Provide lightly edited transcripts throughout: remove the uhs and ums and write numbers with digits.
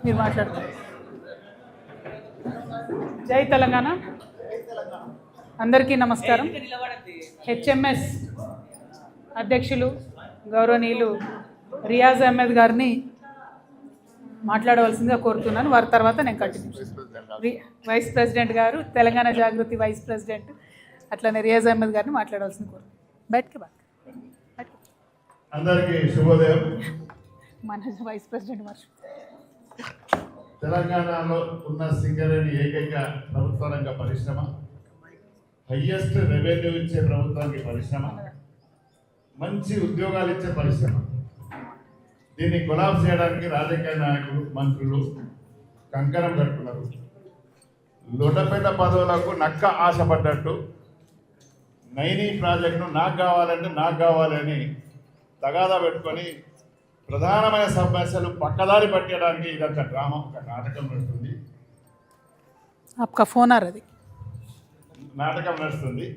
మీరు మాట్లాడతారు. జై తెలంగాణ. అందరికీ నమస్కారం. హెచ్ఎంఎస్ అధ్యక్షులు గౌరవనీయులు రియాజ్ అహ్మద్ గారిని మాట్లాడవలసిందిగా కోరుతున్నాను. వారి తర్వాత నేను కంటిన్యూ. వైస్ ప్రెసిడెంట్ గారు, తెలంగాణ జాగృతి వైస్ ప్రెసిడెంట్, అట్లనే రియాజ్ అహ్మద్ గారిని మాట్లాడవలసింది కోరు. బయటకి అందరికీ శుభోదయం. మన వైస్ ప్రెసిడెంట్ మరి తెలంగాణలో ఉన్న సింగరేణి ఏకైక ప్రభుత్వ రంగ పరిశ్రమ, హయ్యెస్ట్ రెవెన్యూ ఇచ్చే ప్రభుత్వానికి పరిశ్రమ, మంచి ఉద్యోగాలు ఇచ్చే పరిశ్రమ. దీన్ని కొలాప్స్ చేయడానికి రాజకీయ నాయకులు, మంత్రులు కంకణం కట్టుకున్నారు. లొడపెండ పదవులకు నక్క ఆశపడ్డట్టు నైనీ ప్రాజెక్టును నాకు కావాలని తగాదా పెట్టుకొని ప్రధానమైన సమస్యలు పక్కదారి పట్టడానికి ఇదంతా డ్రామా, ఒక నాటకం నడుస్తుంది. నాటకం నడుస్తుంది.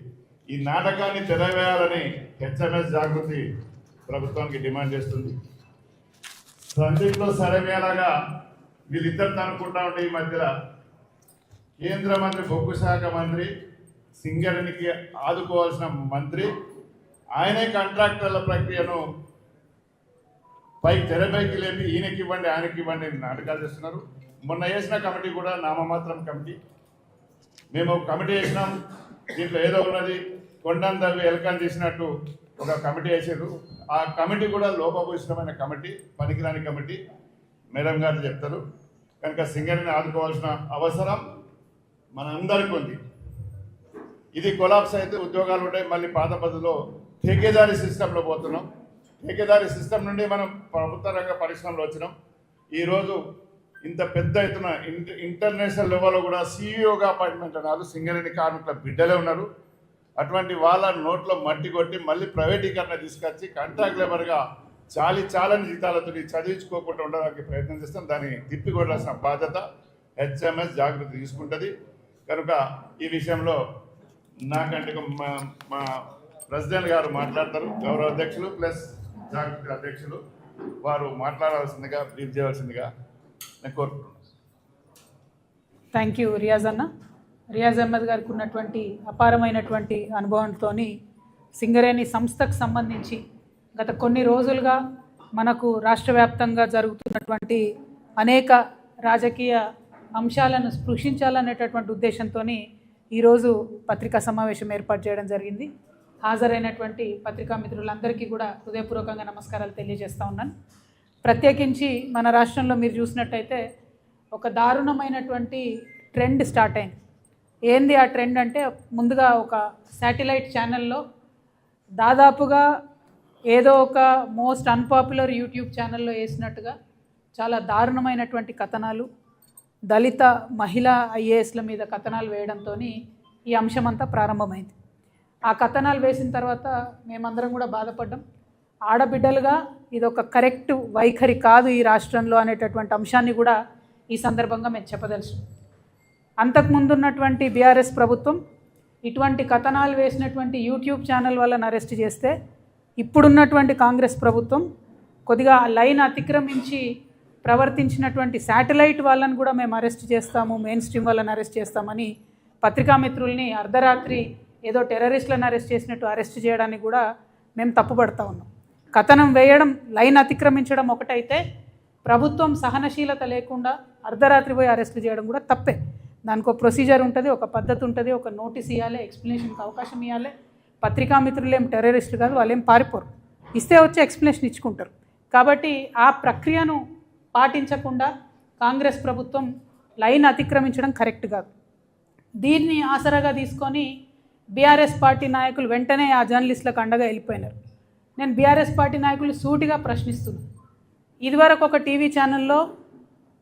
ఈ నాటకాన్ని తెరవేయాలని హెచ్ఎంఎస్ జాగృతి ప్రభుత్వానికి డిమాండ్ చేస్తుంది. సందిగ్ధంలో సరైనలాగా వీళ్ళిద్దరు అనుకుంటా ఉంటే ఈ మధ్యలో కేంద్ర మంత్రి, బొగ్గు శాఖ మంత్రి, సింగరేణికి ఆదుకోవాల్సిన మంత్రి, ఆయనే కాంట్రాక్టర్ల ప్రక్రియను తెరపైకి లేపి ఈయనకి ఇవ్వండి, ఆయనకి ఇవ్వండి నాటకాలు చేస్తున్నారు. మొన్న వేసిన కమిటీ కూడా నామమాత్రం కమిటీ. మేము కమిటీ వేసినాం, దీంట్లో ఏదో ఉన్నది, కొండంత ఎలకని తీసినట్టు ఒక కమిటీ వేసారు. ఆ కమిటీ కూడా లోపభూషితమైన కమిటీ, పనికిరాని కమిటీ. మేడం గారు చెప్తారు. కనుక సింగరేణిని ఆదుకోవాల్సిన అవసరం మనందరికీ ఉంది. ఇది కొలాప్స్ అయితే ఉద్యోగాలు ఉంటాయి. మళ్ళీ పాత పద్ధతిలో ఠేకేదారీ సిస్టంలో పోతున్నాం. ఠేకేదారీ సిస్టమ్ నుండి మనం ప్రభుత్వ రంగ పరిశ్రమలో వచ్చినాం. ఈరోజు ఇంత పెద్ద ఎత్తున ఇంటర్నేషనల్ లెవెల్లో కూడా సీఈఓగా అపాయింట్మెంట్ అన్నారు. సింగరేణి కార్మికుల బిడ్డలే ఉన్నారు. అటువంటి వాళ్ళ నోట్లో మట్టి కొట్టి మళ్ళీ ప్రైవేటీకరణ తీసుకొచ్చి కాంట్రాక్ట్ లేబర్గా చాలని జీతాలతో చదివించుకోకుండా ఉండడానికి ప్రయత్నం చేస్తాం. దాన్ని తిప్పికొట్టాల్సిన బాధ్యత హెచ్ఎంఎస్ జాగృతి తీసుకుంటుంది. కనుక ఈ విషయంలో నాకంటే మా ప్రెసిడెంట్ గారు మాట్లాడతారు, గౌరవ అధ్యక్షులు ప్లస్ జాగృతి అధ్యక్షులు, వారు మాట్లాడాల్సిందిగా, బ్రీఫ్ చేయవలసిందిగా నేను కోరుకుంటున్నాను. థ్యాంక్ యూ రియాజ్ అన్న. రియాజ్ అహ్మద్ గారికి ఉన్నటువంటి అపారమైనటువంటి అనుభవంతో సింగరేణి సంస్థకు సంబంధించి గత కొన్ని రోజులుగా మనకు రాష్ట్ర వ్యాప్తంగా జరుగుతున్నటువంటి అనేక రాజకీయ అంశాలను స్పృశించాలనేటటువంటి ఉద్దేశంతో ఈరోజు పత్రికా సమావేశం ఏర్పాటు చేయడం జరిగింది. హాజరైనటువంటి పత్రికా మిత్రులందరికీ కూడా హృదయపూర్వకంగా నమస్కారాలు తెలియజేస్తూ ఉన్నాను. ప్రత్యేకించి మన రాష్ట్రంలో మీరు చూసినట్టయితే ఒక దారుణమైనటువంటి ట్రెండ్ స్టార్ట్ అయింది. ఏంది ఆ ట్రెండ్ అంటే, ముందుగా ఒక శాటిలైట్ ఛానల్లో దాదాపుగా ఏదో ఒక మోస్ట్ అన్పాపులర్ యూట్యూబ్ ఛానల్లో వేసినట్టుగా చాలా దారుణమైనటువంటి కథనాలు, దళిత మహిళా ఐఏఎస్ల మీద కథనాలు వేయడంతో ఈ అంశం అంతా ప్రారంభమైంది. ఆ కథనాలు వేసిన తర్వాత మేమందరం కూడా బాధపడ్డాం. ఆడబిడ్డలుగా ఇదొక కరెక్ట్ వైఖరి కాదు ఈ రాష్ట్రంలో అనేటటువంటి అంశాన్ని కూడా ఈ సందర్భంగా మేము చెప్పదలుచు. అంతకుముందున్నటువంటి బీఆర్ఎస్ ప్రభుత్వం ఇటువంటి కథనాలు వేసినటువంటి యూట్యూబ్ ఛానల్ వాళ్ళని అరెస్ట్ చేస్తే, ఇప్పుడున్నటువంటి కాంగ్రెస్ ప్రభుత్వం కొద్దిగా లైన్ అతిక్రమించి ప్రవర్తించినటువంటి శాటిలైట్ వాళ్ళని కూడా మేము అరెస్ట్ చేస్తాము, మెయిన్ స్ట్రీమ్ వాళ్ళని అరెస్ట్ చేస్తామని పత్రికా మిత్రుల్ని అర్ధరాత్రి ఏదో టెర్రరిస్టులను అరెస్ట్ చేసినట్టు అరెస్ట్ చేయడానికి కూడా మేము తప్పుపడతా ఉన్నాం. కథనం వేయడం, లైన్ అతిక్రమించడం ఒకటైతే, ప్రభుత్వం సహనశీలత లేకుండా అర్ధరాత్రి పోయి అరెస్టులు చేయడం కూడా తప్పే. దానికి ఒక ప్రొసీజర్ ఉంటుంది, ఒక పద్ధతి ఉంటుంది, ఒక నోటీస్ ఇవ్వాలి, ఎక్స్ప్లెనేషన్కి అవకాశం ఇవ్వాలి. పత్రికా మిత్రులు ఏం టెర్రరిస్టులు కాదు, వాళ్ళు ఏం పారిపోరు, ఇస్తే వచ్చి ఎక్స్ప్లెనేషన్ ఇచ్చుకుంటారు. కాబట్టి ఆ ప్రక్రియను పాటించకుండా కాంగ్రెస్ ప్రభుత్వం లైన్ అతిక్రమించడం కరెక్ట్ కాదు. దీన్ని ఆసరాగా తీసుకొని బీఆర్ఎస్ పార్టీ నాయకులు వెంటనే ఆ జర్నలిస్టులకు అండగా వెళ్ళిపోయినారు. నేను బీఆర్ఎస్ పార్టీ నాయకులు సూటిగా ప్రశ్నిస్తున్నాను. ఇదివరకు ఒక టీవీ ఛానల్లో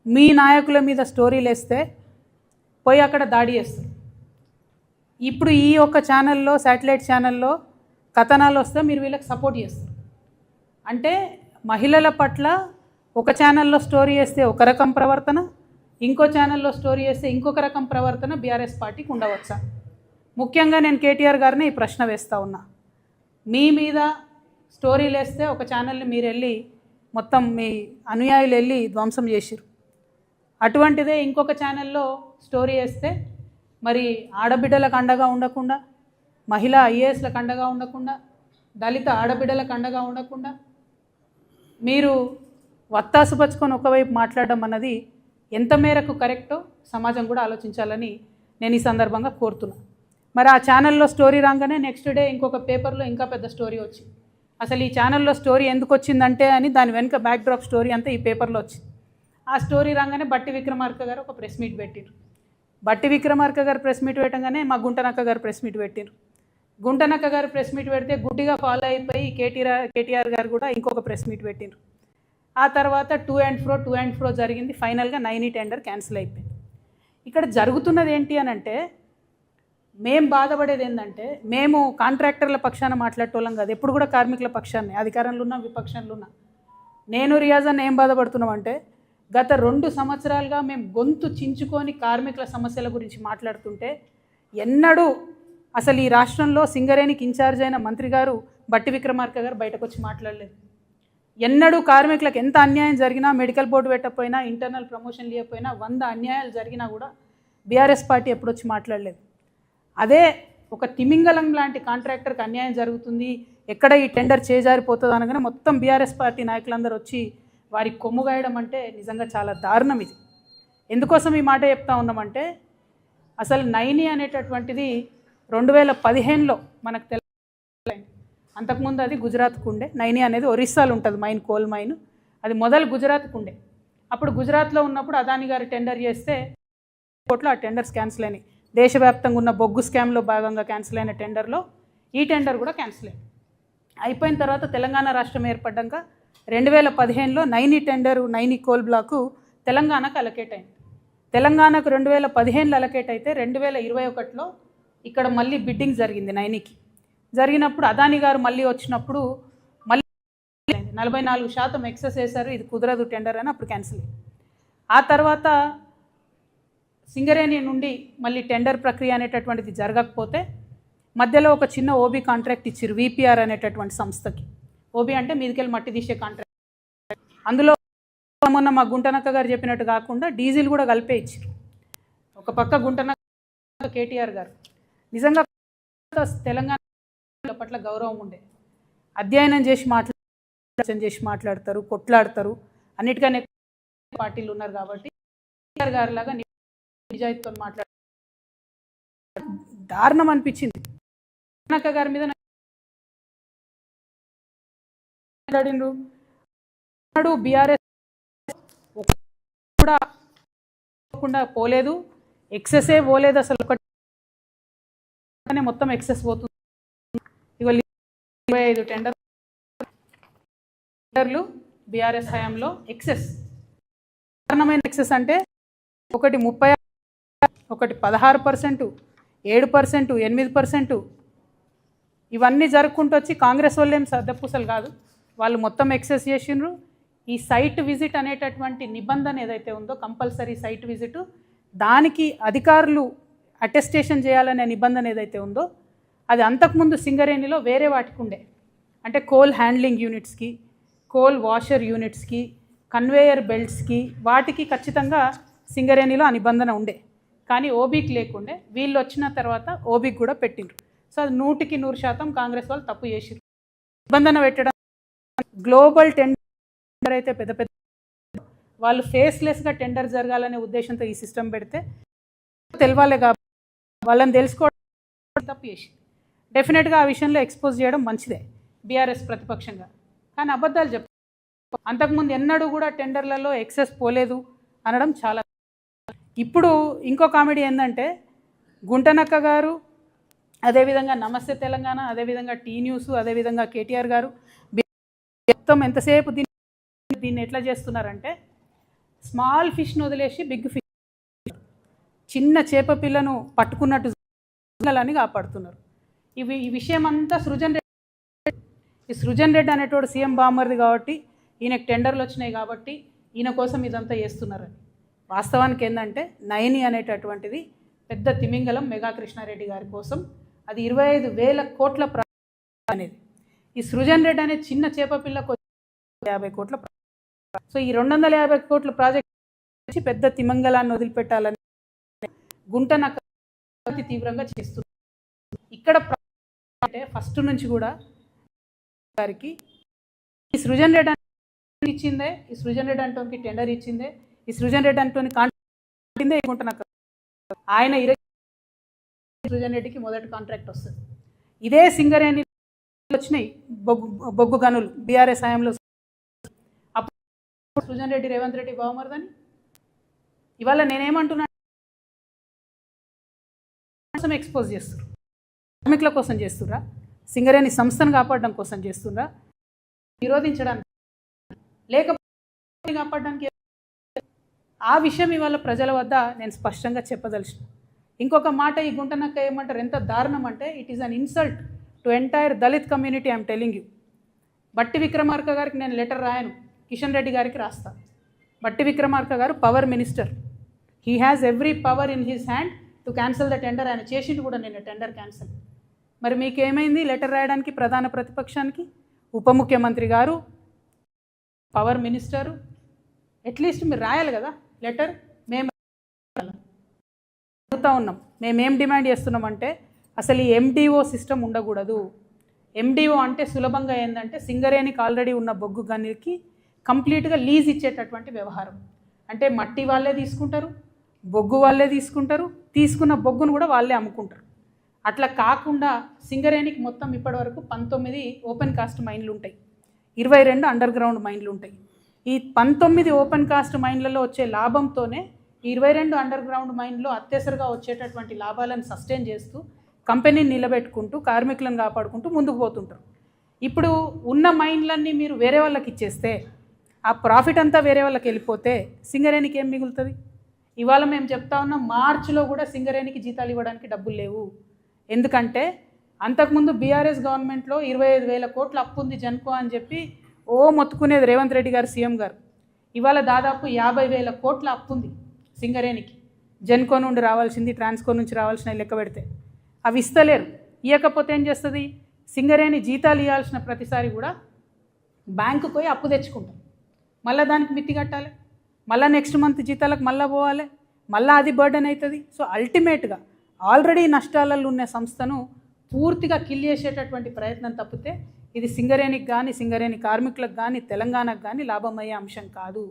మీ నాయకుల మీద స్టోరీలు వేస్తే పోయి అక్కడ దాడి చేస్తారు. ఇప్పుడు ఈ ఒక్క ఛానల్లో, శాటిలైట్ ఛానల్లో కథనాలు వస్తే మీరు వీళ్ళకి సపోర్ట్ చేస్తారు. అంటే మహిళల పట్ల ఒక ఛానల్లో స్టోరీ వేస్తే ఒక రకం ప్రవర్తన, ఇంకో ఛానల్లో స్టోరీ వేస్తే ఇంకొక రకం ప్రవర్తన బీఆర్ఎస్ పార్టీకి ఉండవచ్చా? ముఖ్యంగా నేను కేటీఆర్ గారిని ఈ ప్రశ్న వేస్తూ ఉన్నా. మీ మీద స్టోరీలు వేస్తే ఒక ఛానల్ని మీరు వెళ్ళి మొత్తం మీ అనుయాయులు వెళ్ళి ధ్వంసం చేసిరు. అటువంటిదే ఇంకొక ఛానల్లో స్టోరీ వేస్తే మరి ఆడబిడ్డలకు అండగా ఉండకుండా, మహిళా ఐఏఎస్లకు అండగా ఉండకుండా, దళిత ఆడబిడ్డలకు అండగా ఉండకుండా మీరు వత్తాసు పచ్చుకొని ఒకవైపు మాట్లాడడం అన్నది ఎంత మేరకు కరెక్టో సమాజం కూడా ఆలోచించాలని నేను ఈ సందర్భంగా కోరుతున్నా. మరి ఆ ఛానల్లో స్టోరీ రాగానే నెక్స్ట్ డే ఇంకొక పేపర్లో ఇంకా పెద్ద స్టోరీ వచ్చింది. అసలు ఈ ఛానల్లో స్టోరీ ఎందుకు వచ్చిందంటే అని దాని వెనుక బ్యాక్డ్రాప్ స్టోరీ అంతా ఈ పేపర్లో వచ్చింది. ఆ స్టోరీ రాగానే బట్టి విక్రమార్క గారు ఒక ప్రెస్ మీట్ పెట్టారు. బట్టి విక్రమార్క గారు ప్రెస్ మీట్ పెట్టగానే మా గుంటనక్క గారు ప్రెస్ మీట్ పెట్టారు. గుంటనక్క గారు ప్రెస్ మీట్ పెడితే గుడ్డిగా ఫాలో అయిపోయి కేటీఆర్ గారు కూడా ఇంకొక ప్రెస్ మీట్ పెట్టారు. ఆ తర్వాత టూ అండ్ ఫ్రో జరిగింది. ఫైనల్గా 9 టెండర్ క్యాన్సిల్ అయిపోయింది. ఇక్కడ జరుగుతున్నది ఏంటి అని అంటే, మేము బాధపడేది ఏంటంటే, మేము కాంట్రాక్టర్ల పక్షాన మాట్లాడేటోళ్ళం కాదు, ఎప్పుడు కూడా కార్మికుల పక్షాన్ని, అధికారంలో ఉన్నా విపక్షంలో ఉన్నా. నేను రియాజ్ అన్న ఏం బాధపడుతున్నామంటే, గత 2 సంవత్సరాలుగా మేము గొంతు చించుకొని కార్మికుల సమస్యల గురించి మాట్లాడుతుంటే ఎన్నడూ అసలు ఈ రాష్ట్రంలో సింగరేణికి ఇన్ఛార్జ్ అయిన మంత్రి గారు బట్టి విక్రమార్క గారు బయటకు వచ్చి మాట్లాడలేదు. ఎన్నడూ కార్మికులకు ఎంత అన్యాయం జరిగినా, మెడికల్ బోర్డు పెట్టకపోయినా, ఇంటర్నల్ ప్రమోషన్ లేకపోయినా, 100 అన్యాయాలు జరిగినా కూడా బీఆర్ఎస్ పార్టీ ఎప్పుడు వచ్చి మాట్లాడలేదు. అదే ఒక తిమింగలం లాంటి కాంట్రాక్టర్కి అన్యాయం జరుగుతుంది, ఎక్కడ ఈ టెండర్ చేజారిపోతుంది అనగానే మొత్తం బీఆర్ఎస్ పార్టీ నాయకులందరూ వచ్చి వారికి కొమ్ముగాయడం అంటే నిజంగా చాలా దారుణం ఇది. ఎందుకోసం ఈ మాట చెప్తా ఉన్నామంటే, అసలు నైని అనేటటువంటిది 2015లో మనకు తెలియదు. అంతకుముందు అది గుజరాత్కు ఉండే. నైని అనేది ఒరిస్సాలో ఉంటుంది మైన్, కోల్ మైన్. అది మొదలు గుజరాత్కు ఉండే. అప్పుడు గుజరాత్లో ఉన్నప్పుడు అదాని గారు టెండర్ చేస్తే కోట్లో ఆ టెండర్స్ క్యాన్సిల్ అయినాయి. దేశవ్యాప్తంగా ఉన్న బొగ్గు స్కామ్లో భాగంగా క్యాన్సిల్ అయిన టెండర్లో ఈ టెండర్ కూడా క్యాన్సిల్ అయింది. అయిపోయిన తర్వాత తెలంగాణ రాష్ట్రం ఏర్పడ్డాక 2015లో Naini tender, Naini coal block తెలంగాణకు అలకేట్ అయింది. తెలంగాణకు 2015లో అలకేట్ అయితే 2021లో ఇక్కడ మళ్ళీ బిడ్డింగ్ జరిగింది నైనికి. జరిగినప్పుడు అదాని గారు మళ్ళీ వచ్చినప్పుడు మళ్ళీ 44% ఎక్సెస్ వేశారు, ఇది కుదరదు టెండర్ అని అప్పుడు క్యాన్సిల్ అయింది. ఆ తర్వాత సింగరేణి నుండి మళ్ళీ టెండర్ ప్రక్రియ అనేటటువంటిది జరగకపోతే మధ్యలో ఒక చిన్న ఓబీ కాంట్రాక్ట్ ఇచ్చారు విపిఆర్ అనేటటువంటి సంస్థకి. ఓబీ అంటే మీదికెళ్ళి మట్టి తీసే కాంట్రాక్ట్. అందులో మొన్న మా గుంటనక్క గారు చెప్పినట్టు కాకుండా డీజిల్ కూడా కలిపే ఇచ్చారు. ఒక పక్క గుంటనక్క, కేటీఆర్ గారు నిజంగా తెలంగాణ పట్ల గౌరవం ఉండే, అధ్యయనం చేసి మాట్లాడతారు, కొట్లాడతారు, అన్నిటికన్నా పార్టీలు ఉన్నారు కాబట్టి కేటీఆర్ గారు లాగా నిజాయితీతో మాట్లాడారు. దారుణం అనిపించింది. గుంటనక్క గారి మీద మాట్లాడినరు. బీఆర్ఎస్ కూడా పోలేదు, ఎక్సెసే పోలేదు, అసలు ఒకటి మొత్తం ఎక్సెస్ పోతుంది. ఇవాళ 25 టెండర్లు బీఆర్ఎస్ హయాంలో ఎక్సెస్. కారణమైన ఎక్సెస్ అంటే ఒకటి 30, ఒకటి 16%, 7%, 8%. ఇవన్నీ జరుపుకుంటూ వచ్చి కాంగ్రెస్ వాళ్ళు ఏం సర్దపూసలు కాదు, వాళ్ళు మొత్తం ఎక్సెస్ చేసిండ్రు. ఈ సైట్ విజిట్ అనేటటువంటి నిబంధన ఏదైతే ఉందో, కంపల్సరీ సైట్ విజిట్, దానికి అధికారులు అటెస్టేషన్ చేయాలనే నిబంధన ఏదైతే ఉందో అది అంతకుముందు సింగరేణిలో వేరే వాటికి ఉండే. అంటే కోల్ హ్యాండ్లింగ్ యూనిట్స్కి, కోల్ వాషర్ యూనిట్స్కి, కన్వేయర్ బెల్ట్స్కి, వాటికి ఖచ్చితంగా సింగరేణిలో ఆ నిబంధన ఉండే. కానీ ఓబీకి లేకుండే. వీళ్ళు వచ్చిన తర్వాత ఓబీకి కూడా పెట్టిండ్రు. సో అది 100% కాంగ్రెస్ వాళ్ళు తప్పు చేసిరు. నిబంధన పెట్టడం, గ్లోబల్ టెండర్ అయితే పెద్ద పెద్ద వాళ్ళు ఫేస్లెస్గా టెండర్ జరగాలనే ఉద్దేశంతో ఈ సిస్టమ్ పెడితే తెలవాలి కాబట్టి వాళ్ళని తెలుసుకోవడం తప్పు చేసి డెఫినెట్గా ఆ విషయంలో ఎక్స్పోజ్ చేయడం మంచిదే బీఆర్ఎస్ ప్రతిపక్షంగా. కానీ అబద్ధాలు చెప్ప, అంతకుముందు ఎన్నడూ కూడా టెండర్లలో ఎక్సెస్ పోలేదు అనడం చాలా. ఇప్పుడు ఇంకో కామెడీ ఏంటంటే, గుంటనక్క గారు, అదేవిధంగా నమస్తే తెలంగాణ, అదేవిధంగా టీ న్యూస్, అదేవిధంగా కేటీఆర్ గారు మొత్తం ఎంతసేపు దీన్ని ఎట్లా చేస్తున్నారంటే, స్మాల్ ఫిష్ను వదిలేసి బిగ్ ఫిష్, చిన్న చేప పిల్లను పట్టుకున్నట్టు అని కాపాడుతున్నారు. ఈ విషయం అంతా సృజన్ రెడ్డి. ఈ సృజన్ రెడ్డి అనేటోడు సీఎం బామ్మర్ది కాబట్టి, ఈయనకు టెండర్లు వచ్చినాయి కాబట్టి ఈయన కోసం ఇదంతా చేస్తున్నారని. వాస్తవానికి ఏంటంటే నైని అనేటటువంటిది పెద్ద తిమింగలం మెగా కృష్ణారెడ్డి గారి కోసం. అది 25,000 కోట్ల అనేది. ఈ సృజన్ రెడ్డి అనే చిన్న చేప పిల్లకు 50 కోట్ల. సో ఈ 250 కోట్ల ప్రాజెక్ట్ పెద్ద తిమంగళాన్ని వదిలిపెట్టాలని గుంటనక్క అతి తీవ్రంగా చేస్తుంది. ఇక్కడ అంటే ఫస్ట్ నుంచి కూడా గారికి ఈ సృజన్ రెడ్డి ఇచ్చిందే, ఈ సృజన్ రెడ్డి అంటోనికి టెండర్ ఇచ్చిందే, ఈ సృజన్ రెడ్డి అంటోని కాంట్రాక్ట్ గుంటనక్క. ఆయన సృజన్ రెడ్డికి మొదటి కాంట్రాక్ట్ వస్తుంది. ఇదే సింగరేణి వచ్చినాయి బొగ్గు గనులు బీఆర్ఎస్ హయాంలో. అప్పుడు సృజన్ రెడ్డి రేవంత్ రెడ్డి బావమరదని. ఇవాళ నేనేమంటున్నా, ఎక్స్పోజ్ చేస్తున్నారు, కార్మికుల కోసం చేస్తుర్రా, సింగరేణి సంస్థను కాపాడడం కోసం చేస్తుర్రా, నిరోధించడానికి లేకపోతే కాపాడడానికి? ఆ విషయం ఇవాళ ప్రజల వద్ద నేను స్పష్టంగా చెప్పదలిచిన. ఇంకొక మాట ఈ గుంటనక్క ఏమంటారు, ఎంత దారుణం అంటే, it is an insult to entire Dalit community. I'm telling you. బట్టి విక్రమార్క గారికి నేను లెటర్ రాయను, కిషన్ రెడ్డి గారికి రాస్తా. బట్టి విక్రమార్క గారు power minister, he has every power in his hand to cancel the tender. ఆయన చేసిండు కూడా నేను టెండర్ క్యాన్సిల్. మరి మీకేమైంది లెటర్ రాయడానికి? ప్రధాన ప్రతిపక్షానికి ఉప ముఖ్యమంత్రి గారు, పవర్ మినిస్టరు, అట్లీస్ట్ మీరు రాయాలి కదా లెటర్. మేము అడుగుతూ ఉన్నాం, మేమేం డిమాండ్ చేస్తున్నామంటే, అసలు ఈ ఎండిఓ సిస్టమ్ ఉండకూడదు. ఎండిఓ అంటే సులభంగా ఏంటంటే, సింగరేణికి ఆల్రెడీ ఉన్న బొగ్గు గనికి కంప్లీట్గా లీజ్ ఇచ్చేటటువంటి వ్యవహారం. అంటే మట్టి వాళ్ళే తీసుకుంటారు, బొగ్గు వాళ్ళే తీసుకుంటారు, తీసుకున్న బొగ్గును కూడా వాళ్ళే అమ్ముకుంటారు. అట్లా కాకుండా సింగరేణికి మొత్తం ఇప్పటివరకు 19 ఓపెన్ కాస్ట్ మైన్లు ఉంటాయి, 22 అండర్ గ్రౌండ్ మైన్లు ఉంటాయి. ఈ 19 ఓపెన్ కాస్ట్ మైన్లలో వచ్చే లాభంతోనే 22 అండర్ గ్రౌండ్ మైన్లో అత్యవసరంగా వచ్చేటటువంటి లాభాలను సస్టైన్ చేస్తూ కంపెనీని నిలబెట్టుకుంటూ కార్మికులను కాపాడుకుంటూ ముందుకు పోతుంటారు. ఇప్పుడు ఉన్న మైన్లన్నీ మీరు వేరే వాళ్ళకి ఇచ్చేస్తే, ఆ ప్రాఫిట్ అంతా వేరే వాళ్ళకి వెళ్ళిపోతే సింగరేణికి ఏం మిగులుతుంది? ఇవాళ మేము చెప్తా ఉన్నాం, మార్చిలో కూడా సింగరేణికి జీతాలు ఇవ్వడానికి డబ్బులు లేవు. ఎందుకంటే అంతకుముందు బీఆర్ఎస్ గవర్నమెంట్లో 25,000 కోట్ల అప్పు ఉంది జెన్కో అని చెప్పి మొత్తుకునేది రేవంత్ రెడ్డి గారు, సీఎం గారు. ఇవాళ దాదాపు 50,000 కోట్ల అప్పు ఉంది సింగరేణికి. జెన్కో నుండి రావాల్సింది, ట్రాన్స్కో నుంచి రావాల్సిన లెక్క పెడితే అవి ఇస్తలేరు. ఇవ్వకపోతే ఏం చేస్తుంది? సింగరేణి జీతాలు ఇవ్వాల్సిన ప్రతిసారి కూడా బ్యాంకుకు పోయి అప్పు తెచ్చుకుంటాం, మళ్ళీ దానికి మిత్తి కట్టాలి, మళ్ళీ నెక్స్ట్ మంత్ జీతాలకు మళ్ళీ పోవాలి, మళ్ళీ అది బర్డెన్ అవుతుంది. సో అల్టిమేట్గా ఆల్రెడీ నష్టాలలో ఉన్న సంస్థను పూర్తిగా కిల్ చేసేటటువంటి ప్రయత్నం తప్పితే ఇది సింగరేణికి కానీ, సింగరేణి కార్మికులకు కానీ, తెలంగాణకు కానీ లాభమయ్యే అంశం కాదు.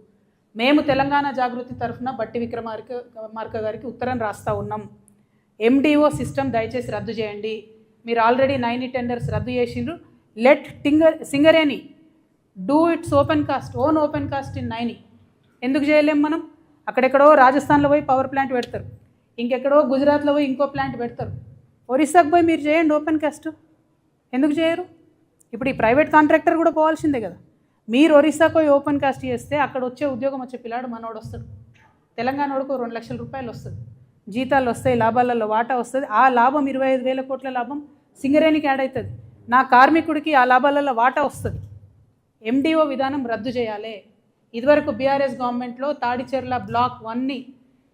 మేము తెలంగాణ జాగృతి తరఫున బట్టి విక్రమార్క గారికి ఉత్తరం రాస్తూ ఉన్నాం. ఎండిఓ సిస్టమ్ దయచేసి రద్దు చేయండి. మీరు ఆల్రెడీ 9 టెండర్స్ రద్దు చేసిండ్రు. Let Singareni do it's open cast in 9. ఎందుకు చేయలేం మనం? అక్కడెక్కడో రాజస్థాన్లో పోయి పవర్ ప్లాంట్ పెడతారు, ఇంకెక్కడో గుజరాత్లో పోయి ఇంకో ప్లాంట్ పెడతారు. ఒరిస్సాకు పోయి మీరు చేయండి ఓపెన్ కాస్ట్, ఎందుకు చేయరు? ఇప్పుడు ఈ ప్రైవేట్ కాంట్రాక్టర్ కూడా పోవాల్సిందే కదా. మీరు ఒరిస్సాకు పోయి ఓపెన్ కాస్ట్ చేస్తే అక్కడ వచ్చే ఉద్యోగం వచ్చే పిల్లాడు మనోడు వస్తాడు, తెలంగాణోడుకు 2 లక్షల రూపాయలు వస్తుంది, జీతాలు వస్తాయి, లాభాలలో వాటా వస్తుంది. ఆ లాభం 25,000 కోట్ల లాభం సింగరేణికి యాడ్ అవుతుంది. నా కార్మికుడికి ఆ లాభాలలో వాటా వస్తుంది. ఎండిఓ విధానం రద్దు చేయాలి. ఇదివరకు బీఆర్ఎస్ గవర్నమెంట్లో తాడిచెర్ల బ్లాక్ 1ని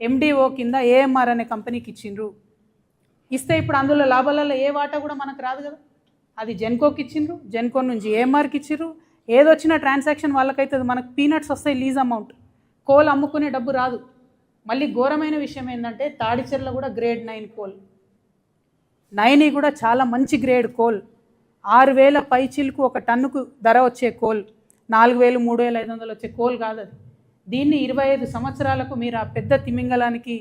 ఎండిఓ కింద ఏఎంఆర్ అనే కంపెనీకి ఇచ్చిండ్రు. ఇస్తే ఇప్పుడు అందులో లాభాలలో ఏ వాటా కూడా మనకు రాదు కదా. అది జెన్కోకి ఇచ్చిండ్రు, జెన్కో నుంచి ఏఎంఆర్కి ఇచ్చిండ్రు. ఏదొచ్చిన ట్రాన్సాక్షన్ వాళ్ళకైతుంది, మనకు పీనట్స్ వస్తాయి లీజ్ అమౌంట్. కోల్ అమ్ముకునే డబ్బు రాదు. మళ్ళీ ఘోరమైన విషయం ఏంటంటే తాడిచెర్ల కూడా గ్రేడ్ 9 కోల్, 9 కూడా చాలా మంచి గ్రేడ్ కోల్, 6,000 పైచిలకు ఒక టన్నుకు ధర వచ్చే కోల్, 4,000 3,500 వచ్చే కోల్ కాదు అది. దీన్ని 25 సంవత్సరాలకు మీరు ఆ పెద్ద తిమింగలానికి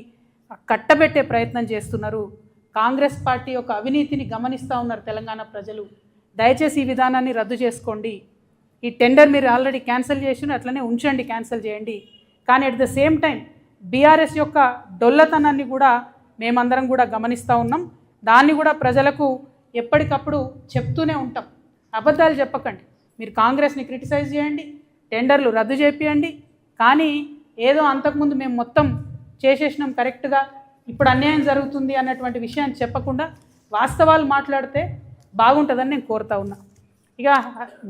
కట్టబెట్టే ప్రయత్నం చేస్తున్నారు. కాంగ్రెస్ పార్టీ యొక్క అవినీతిని గమనిస్తూ ఉన్నారు తెలంగాణ ప్రజలు. దయచేసి ఈ విధానాన్ని రద్దు చేసుకోండి. ఈ టెండర్ మీరు ఆల్రెడీ క్యాన్సిల్ చేసి అట్లనే ఉంచండి, క్యాన్సిల్ చేయండి. కానీ at the same time BRS యొక్క డొల్లతనాన్ని కూడా మేమందరం కూడా గమనిస్తూ ఉన్నాం. దాన్ని కూడా ప్రజలకు ఎప్పటికప్పుడు చెప్తూనే ఉంటాం. అబద్ధాలు చెప్పకండి. మీరు కాంగ్రెస్ని క్రిటిసైజ్ చేయండి, టెండర్లు రద్దు చేపియండి, కానీ ఏదో అంతకుముందు మేము మొత్తం చేసేసినాం కరెక్ట్గా, ఇప్పుడు అన్యాయం జరుగుతుంది అన్నటువంటి విషయాన్ని చెప్పకుండా వాస్తవాలు మాట్లాడితే బాగుంటుందని నేను కోరుతా ఉన్నా. ఇక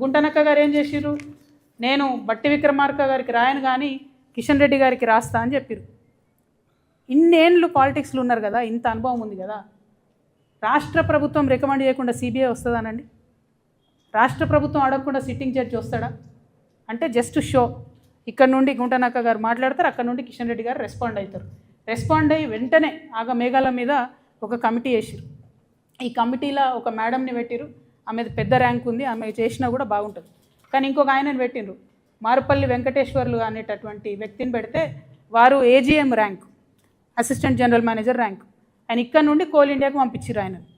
గుంటనక్క గారు ఏం చేసిర్రు, నేను బట్టి విక్రమార్క గారికి రాయను కానీ కిషన్ రెడ్డి గారికి రాస్తా అని చెప్పారు. ఇన్నేళ్ళు పాలిటిక్స్లో ఉన్నారు కదా, ఇంత అనుభవం ఉంది కదా, రాష్ట్ర ప్రభుత్వం రికమెండ్ చేయకుండా సిబిఐ వస్తుందానండి? రాష్ట్ర ప్రభుత్వం అడగకుండా సిట్టింగ్ జడ్జి వస్తాడా? అంటే జస్ట్ షో. ఇక్కడ నుండి గుంటనక్క గారు మాట్లాడతారు, అక్కడ నుండి కిషన్ రెడ్డి గారు రెస్పాండ్ అవుతారు. రెస్పాండ్ అయ్యి వెంటనే ఆగ మేఘాల మీద ఒక కమిటీ వేసిరు. ఈ కమిటీలో ఒక మేడంని పెట్టిరు, ఆమె పెద్ద ర్యాంక్ ఉంది, ఆమె చేసినా కూడా బాగుంటుంది. కానీ ఇంకొక ఆయనని పెట్టిండ్రు, మారుపల్లి వెంకటేశ్వర్లు అనేటటువంటి వ్యక్తిని పెడితే వారు AGM rank, assistant general manager rank. ఆయన ఇక్కడ నుండి కోల్ ఇండియాకు పంపించారు ఆయన.